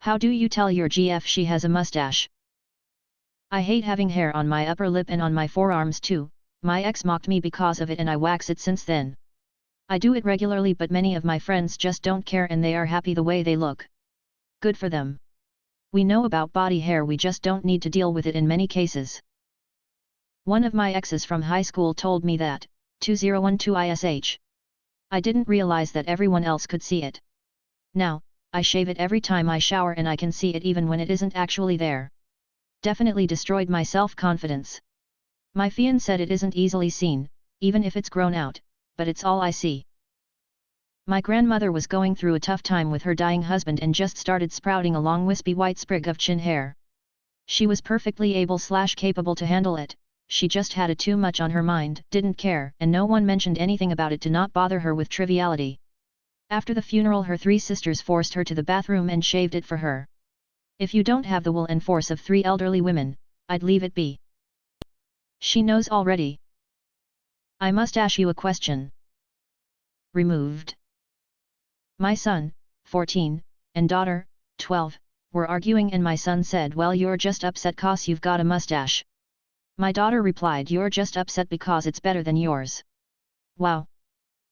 How do you tell your GF she has a mustache? I hate having hair on my upper lip and on my forearms too. My ex mocked me because of it and I wax it since then. I do it regularly but many of my friends just don't care and they are happy the way they look. Good for them. We know about body hair, we just don't need to deal with it in many cases. One of my exes from high school told me that, 2012 ish. I didn't realize that everyone else could see it. Now, I shave it every time I shower and I can see it even when it isn't actually there. Definitely destroyed my self-confidence. My fiancé said it isn't easily seen, even if it's grown out, but it's all I see. My grandmother was going through a tough time with her dying husband and just started sprouting a long wispy white sprig of chin hair. She was perfectly able/capable to handle it, she just had it too much on her mind, didn't care, and no one mentioned anything about it to not bother her with triviality. After the funeral her 3 sisters forced her to the bathroom and shaved it for her. If you don't have the will and force of 3 elderly women, I'd leave it be. She knows already. I must ask you a question. Removed. My son, 14, and daughter, 12, were arguing and my son said, well, you're just upset cause you've got a mustache. My daughter replied, you're just upset because it's better than yours. Wow.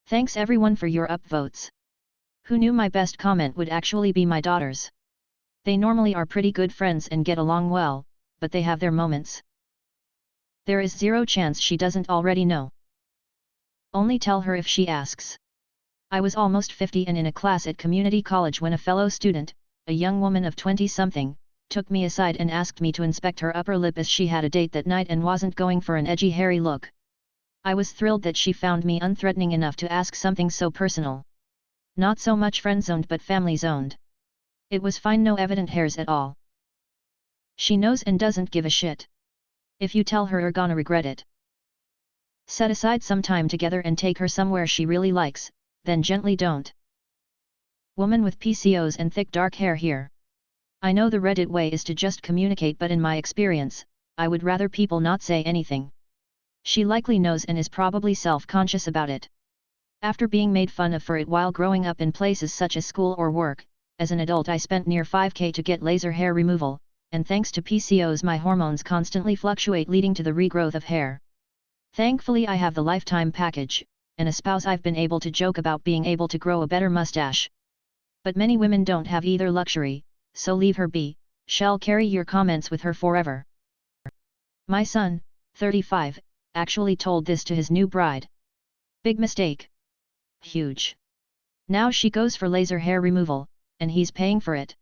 Thanks everyone for your upvotes. Who knew my best comment would actually be my daughter's? They normally are pretty good friends and get along well, but they have their moments. There is zero chance she doesn't already know. Only tell her if she asks. I was almost 50 and in a class at community college when a fellow student, a young woman of 20-something, took me aside and asked me to inspect her upper lip as she had a date that night and wasn't going for an edgy hairy look. I was thrilled that she found me unthreatening enough to ask something so personal. Not so much friend-zoned but family-zoned. It was fine, no evident hairs at all. She knows and doesn't give a shit. If you tell her, you're gonna regret it. Set aside some time together and take her somewhere she really likes, then gently don't. Woman with PCOS and thick dark hair here. I know the Reddit way is to just communicate, but in my experience, I would rather people not say anything. She likely knows and is probably self-conscious about it. After being made fun of for it while growing up in places such as school or work, as an adult I spent near $5,000 to get laser hair removal, and thanks to PCOS my hormones constantly fluctuate leading to the regrowth of hair. Thankfully I have the lifetime package, and a spouse I've been able to joke about being able to grow a better mustache. But many women don't have either luxury, so leave her be, shall carry your comments with her forever. My son, 35, actually told this to his new bride. Big mistake. Huge. Now she goes for laser hair removal, and he's paying for it.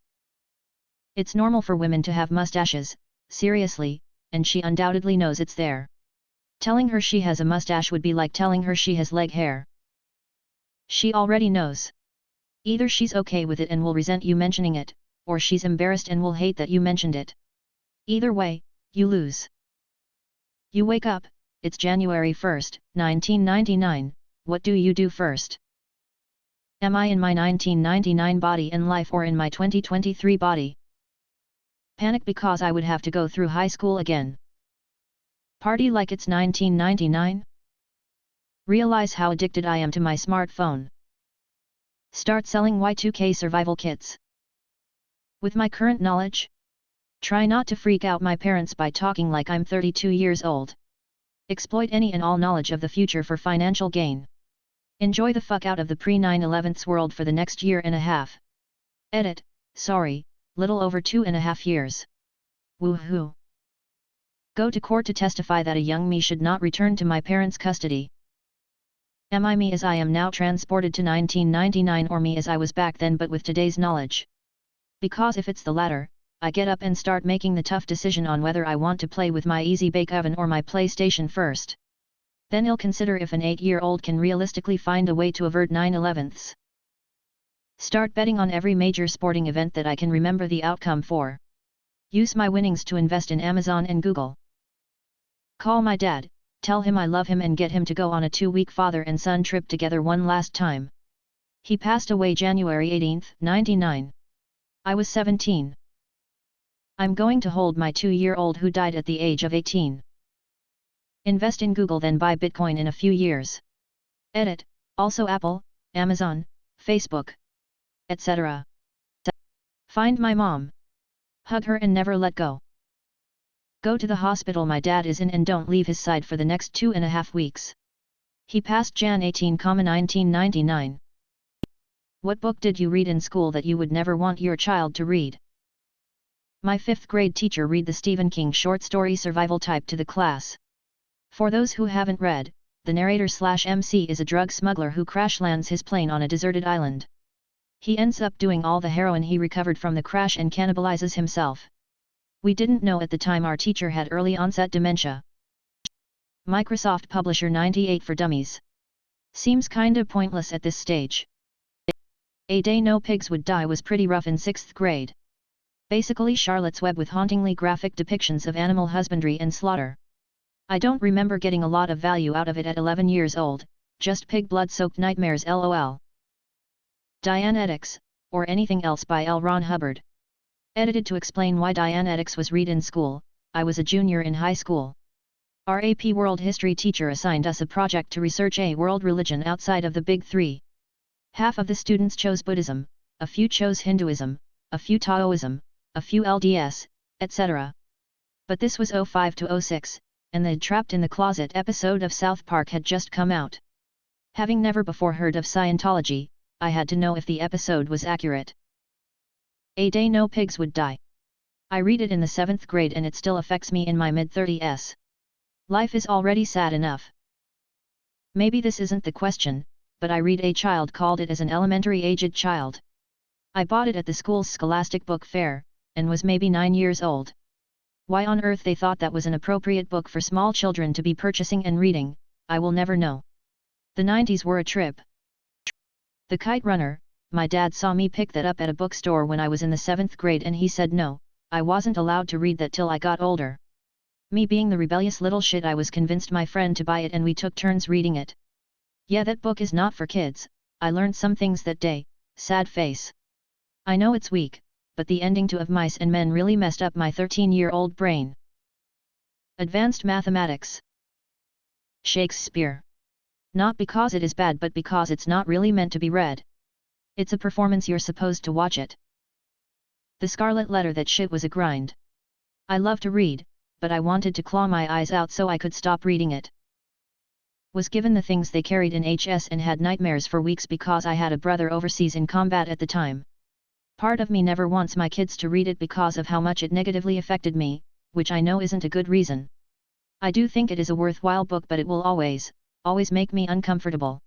It's normal for women to have mustaches, seriously, and she undoubtedly knows it's there. Telling her she has a mustache would be like telling her she has leg hair. She already knows. Either she's okay with it and will resent you mentioning it, or she's embarrassed and will hate that you mentioned it. Either way, you lose. You wake up, it's January 1st, 1999, what do you do first? Am I in my 1999 body and life or in my 2023 body? Panic because I would have to go through high school again. Party like it's 1999? Realize how addicted I am to my smartphone. Start selling Y2K survival kits. With my current knowledge? Try not to freak out my parents by talking like I'm 32 years old. Exploit any and all knowledge of the future for financial gain. Enjoy the fuck out of the pre-9/11's world for the next year and a half. Edit, sorry, little over 2.5 years. Woohoo. Go to court to testify that a young me should not return to my parents' custody. Am I me as I am now transported to 1999 or me as I was back then but with today's knowledge? Because if it's the latter, I get up and start making the tough decision on whether I want to play with my Easy Bake Oven or my PlayStation first. Then I'll consider if an 8-year-old can realistically find a way to avert 9/11's. Start betting on every major sporting event that I can remember the outcome for. Use my winnings to invest in Amazon and Google. Call my dad, tell him I love him and get him to go on a 2-week father and son trip together one last time. He passed away January 18, 99. I was 17. I'm going to hold my 2-year-old who died at the age of 18. Invest in Google then buy Bitcoin in a few years. Edit, also Apple, Amazon, Facebook, etc. Find my mom. Hug her and never let go. Go to the hospital my dad is in and don't leave his side for the next 2.5 weeks. He passed Jan 18, 1999. What book did you read in school that you would never want your child to read? My 5th grade teacher read the Stephen King short story Survival Type to the class. For those who haven't read, the narrator/MC is a drug smuggler who crash lands his plane on a deserted island. He ends up doing all the heroin he recovered from the crash and cannibalizes himself. We didn't know at the time our teacher had early onset dementia. Microsoft Publisher 98 for Dummies. Seems kinda pointless at this stage. A Day No Pigs Would Die was pretty rough in 6th grade. Basically Charlotte's Web with hauntingly graphic depictions of animal husbandry and slaughter. I don't remember getting a lot of value out of it at 11 years old, just pig blood-soaked nightmares lol. Dianetics, or Anything Else by L. Ron Hubbard. Edited to explain why Dianetics was read in school. I was a junior in high school. Our AP World History teacher assigned us a project to research a world religion outside of the Big Three. Half of the students chose Buddhism, a few chose Hinduism, a few Taoism, a few LDS, etc. But this was 05 to 06, and the Trapped in the Closet episode of South Park had just come out. Having never before heard of Scientology, I had to know if the episode was accurate. A Day No Pigs Would Die. I read it in the 7th grade and it still affects me in my mid-30s. Life is already sad enough. Maybe this isn't the question, but I read a child called it as an elementary-aged child. I bought it at the school's Scholastic Book Fair, and was maybe 9 years old. Why on earth they thought that was an appropriate book for small children to be purchasing and reading, I will never know. The 90s were a trip. The Kite Runner. My dad saw me pick that up at a bookstore when I was in the 7th grade and he said no, I wasn't allowed to read that till I got older. Me being the rebellious little shit I was convinced my friend to buy it and we took turns reading it. Yeah, that book is not for kids. I learned some things that day. Sad face. I know it's weak, but the ending to Of Mice and Men really messed up my 13-year-old brain. Advanced Mathematics. Shakespeare. Not because it is bad but because it's not really meant to be read. It's a performance, you're supposed to watch it. The Scarlet Letter. That shit was a grind. I love to read, but I wanted to claw my eyes out so I could stop reading it. Was given the things they carried in HS and had nightmares for weeks because I had a brother overseas in combat at the time. Part of me never wants my kids to read it because of how much it negatively affected me, which I know isn't a good reason. I do think it is a worthwhile book but it will always make me uncomfortable.